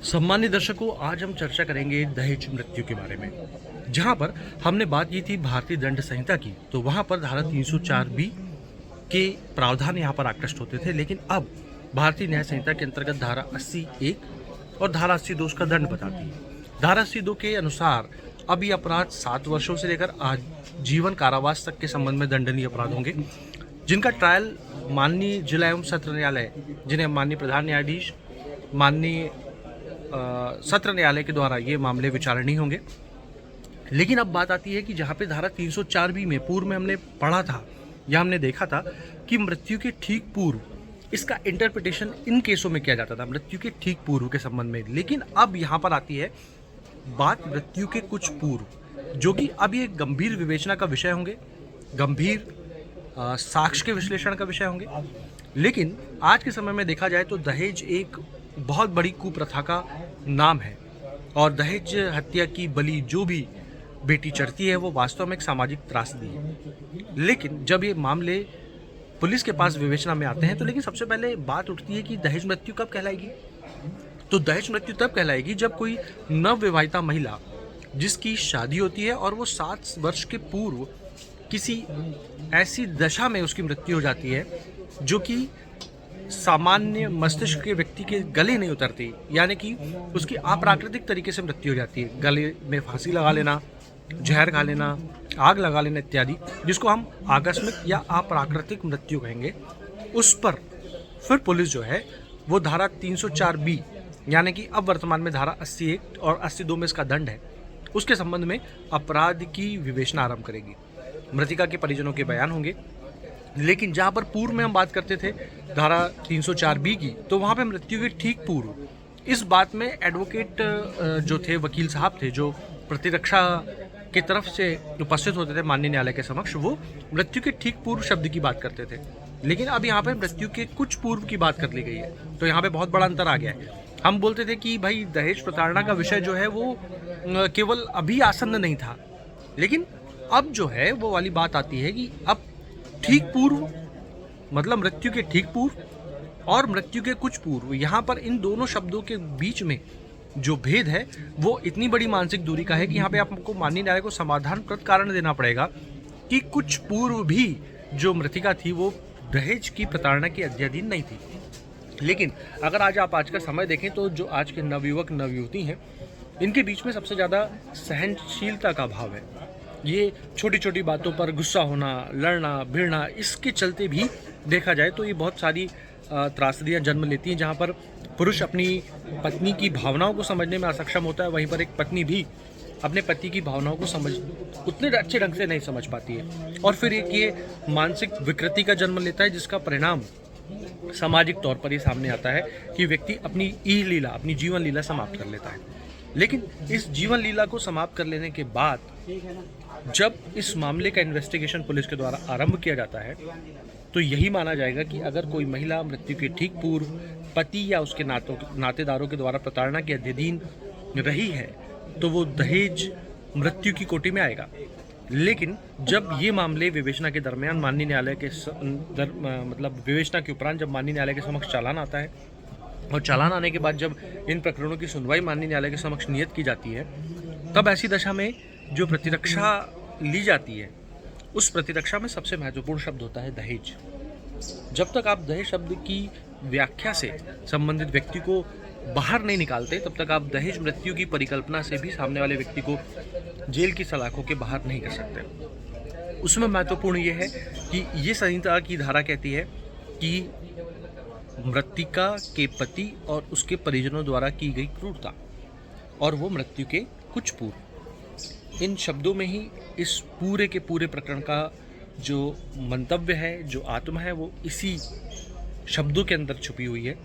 सम्मानित दर्शकों, आज हम चर्चा करेंगे दहेज मृत्यु के बारे में। जहां पर हमने बात की थी भारतीय दंड संहिता की, तो वहां पर धारा 304 बी के प्रावधान यहां पर आकृष्ट होते थे। लेकिन अब भारतीय न्याय संहिता के अंतर्गत धारा 80(1) और धारा 80(2) का दंड बताती है। धारा 80(2) के अनुसार अब ये अपराध 7 वर्षों से लेकर आजीवन कारावास तक के संबंध में दंडनीय अपराध होंगे, जिनका ट्रायल माननीय जिला एवं सत्र न्यायालय, जिन्हें माननीय प्रधान न्यायाधीश, माननीय सत्र न्यायालय के द्वारा ये मामले विचारणीय होंगे। लेकिन अब बात आती है कि जहाँ पे धारा 304 बी में पूर्व में हमने पढ़ा था या हमने देखा था कि मृत्यु के ठीक पूर्व इसका इंटरप्रिटेशन इन केसों में किया जाता था, मृत्यु के ठीक पूर्व के संबंध में। लेकिन अब यहाँ पर आती है बात मृत्यु के कुछ पूर्व, जो कि अब ये गंभीर विवेचना का विषय होंगे, गंभीर साक्ष्य के विश्लेषण का विषय होंगे। लेकिन आज के समय में देखा जाए तो दहेज एक बहुत बड़ी कुप्रथा का नाम है, और दहेज हत्या की बलि जो भी बेटी चढ़ती है वो वास्तव में एक सामाजिक त्रासदी है। लेकिन जब ये मामले पुलिस के पास विवेचना में आते हैं तो लेकिन सबसे पहले बात उठती है कि दहेज मृत्यु कब कहलाएगी। तो दहेज मृत्यु तब कहलाएगी जब कोई नवविवाहिता महिला जिसकी शादी होती है और वो 7 वर्ष के पूर्व किसी ऐसी दशा में उसकी मृत्यु हो जाती है जो कि सामान्य मस्तिष्क के व्यक्ति के गले नहीं उतरती, यानी कि उसकी अप्राकृतिक तरीके से मृत्यु हो जाती है। गले में फांसी लगा लेना, जहर खा लेना, आग लगा लेना इत्यादि, जिसको हम आकस्मिक या अप्राकृतिक मृत्यु कहेंगे। उस पर फिर पुलिस जो है वो धारा 304 बी, यानी कि अब वर्तमान में धारा 80(1) और 82 में इसका दंड है, उसके संबंध में अपराध की विवेचना आरंभ करेगी। मृतिका के परिजनों के बयान होंगे। लेकिन जहाँ पर पूर्व में हम बात करते थे धारा 304 बी की, तो वहाँ पे मृत्यु के ठीक पूर्व इस बात में एडवोकेट जो थे, वकील साहब थे, जो प्रतिरक्षा की तरफ से उपस्थित होते थे माननीय न्यायालय के समक्ष, वो मृत्यु के ठीक पूर्व शब्द की बात करते थे। लेकिन अब यहाँ पे मृत्यु के कुछ पूर्व की बात कर ली गई है, तो यहाँ पे बहुत बड़ा अंतर आ गया है। हम बोलते थे कि भाई दहेज प्रताड़ना का विषय जो है वो केवल अभी आसन्न नहीं था, लेकिन अब जो है वो वाली बात आती है कि अब ठीक पूर्व मतलब मृत्यु के ठीक पूर्व और मृत्यु के कुछ पूर्व, यहाँ पर इन दोनों शब्दों के बीच में जो भेद है वो इतनी बड़ी मानसिक दूरी का है कि यहाँ पे आपको माननीय न्यायालय को समाधानप्रद कारण देना पड़ेगा कि कुछ पूर्व भी जो मृतिका थी वो दहेज की प्रताड़ना की अध्याधीन नहीं थी। लेकिन अगर आज का समय देखें तो जो आज के नवयुवक नवयुवती हैं, इनके बीच में सबसे ज़्यादा सहनशीलता का भाव है। ये छोटी छोटी बातों पर गुस्सा होना, लड़ना भिड़ना, इसके चलते भी देखा जाए तो ये बहुत सारी त्रासदियाँ जन्म लेती हैं, जहाँ पर पुरुष अपनी पत्नी की भावनाओं को समझने में असक्षम होता है, वहीं पर एक पत्नी भी अपने पति की भावनाओं को उतने अच्छे ढंग से नहीं समझ पाती है, और फिर एक ये मानसिक विकृति का जन्म लेता है, जिसका परिणाम सामाजिक तौर पर ये सामने आता है कि व्यक्ति अपनी लीला, अपनी जीवन लीला समाप्त कर लेता है। लेकिन इस जीवन लीला को समाप्त कर लेने के बाद जब इस मामले का इन्वेस्टिगेशन पुलिस के द्वारा आरंभ किया जाता है, तो यही माना जाएगा कि अगर कोई महिला मृत्यु के ठीक पूर्व पति या उसके नातेदारों के द्वारा प्रताड़ना के अधीन रही है तो वो दहेज मृत्यु की कोटि में आएगा। लेकिन जब ये मामले विवेचना के दरमियान माननीय न्यायालय के मतलब विवेचना के उपरांत जब माननीय न्यायालय के समक्ष चालान आता है, और चालान आने के बाद जब इन प्रकरणों की सुनवाई माननीय न्यायालय के समक्ष नियत की जाती है, तब ऐसी दशा में जो प्रतिरक्षा ली जाती है, उस प्रतिरक्षा में सबसे महत्वपूर्ण शब्द होता है दहेज। जब तक आप दहेज शब्द की व्याख्या से संबंधित व्यक्ति को बाहर नहीं निकालते, तब तक आप दहेज मृत्यु की परिकल्पना से भी सामने वाले व्यक्ति को जेल की सलाखों के बाहर नहीं कर सकते। उसमें महत्वपूर्ण ये है कि ये संहिता की धारा कहती है कि मृतिका के पति और उसके परिजनों द्वारा की गई क्रूरता, और वो मृत्यु के कुछ पूर्व। इन शब्दों में ही इस पूरे के पूरे प्रकरण का जो मंतव्य है, जो आत्मा है, वो इसी शब्दों के अंदर छुपी हुई है।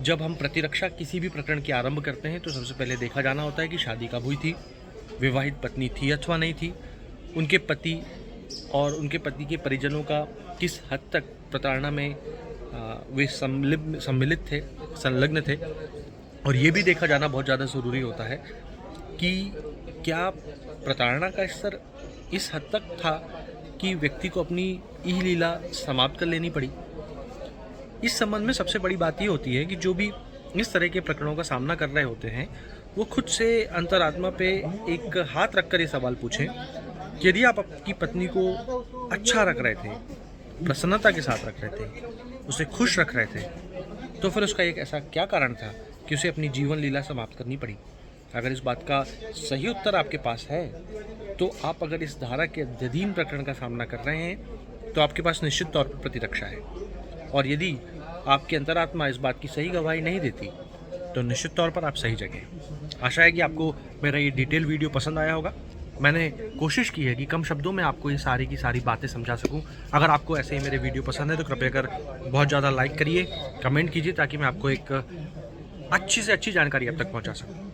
जब हम प्रतिरक्षा किसी भी प्रकरण की आरंभ करते हैं तो सबसे पहले देखा जाना होता है कि शादी कब हुई थी, विवाहित पत्नी थी अथवा नहीं थी, उनके पति और उनके पति के परिजनों का किस हद तक प्रताड़ना में वे सम्मिलित थे, संलग्न थे, और ये भी देखा जाना बहुत ज़्यादा ज़रूरी होता है कि क्या प्रताड़ना का स्तर इस हद तक था कि व्यक्ति को अपनी लीला समाप्त कर लेनी पड़ी। इस संबंध में सबसे बड़ी बात ये होती है कि जो भी इस तरह के प्रकरणों का सामना कर रहे होते हैं, वो खुद से अंतरात्मा पे एक हाथ रखकर ये सवाल पूछें कि यदि आप आपकी पत्नी को अच्छा रख रहे थे, प्रसन्नता के साथ रख रहे थे, उसे खुश रख रहे थे, तो फिर उसका एक ऐसा क्या कारण था कि उसे अपनी जीवन लीला समाप्त करनी पड़ी। अगर इस बात का सही उत्तर आपके पास है, तो आप अगर इस धारा के अधीन प्रकरण का सामना कर रहे हैं, तो आपके पास निश्चित तौर पर प्रतिरक्षा है। और यदि आपकी अंतरात्मा इस बात की सही गवाही नहीं देती, तो निश्चित तौर पर आप सही जगह हैं। आशा है कि आपको मेरा ये डिटेल वीडियो पसंद आया होगा। मैंने कोशिश की है कि कम शब्दों में आपको ये सारी की सारी बातें समझा सकूं। अगर आपको ऐसे ही मेरे वीडियो पसंद है तो कृपया कर बहुत ज़्यादा लाइक करिए, कमेंट कीजिए, ताकि मैं आपको एक अच्छी से अच्छी जानकारी अब तक पहुंचा सकूं।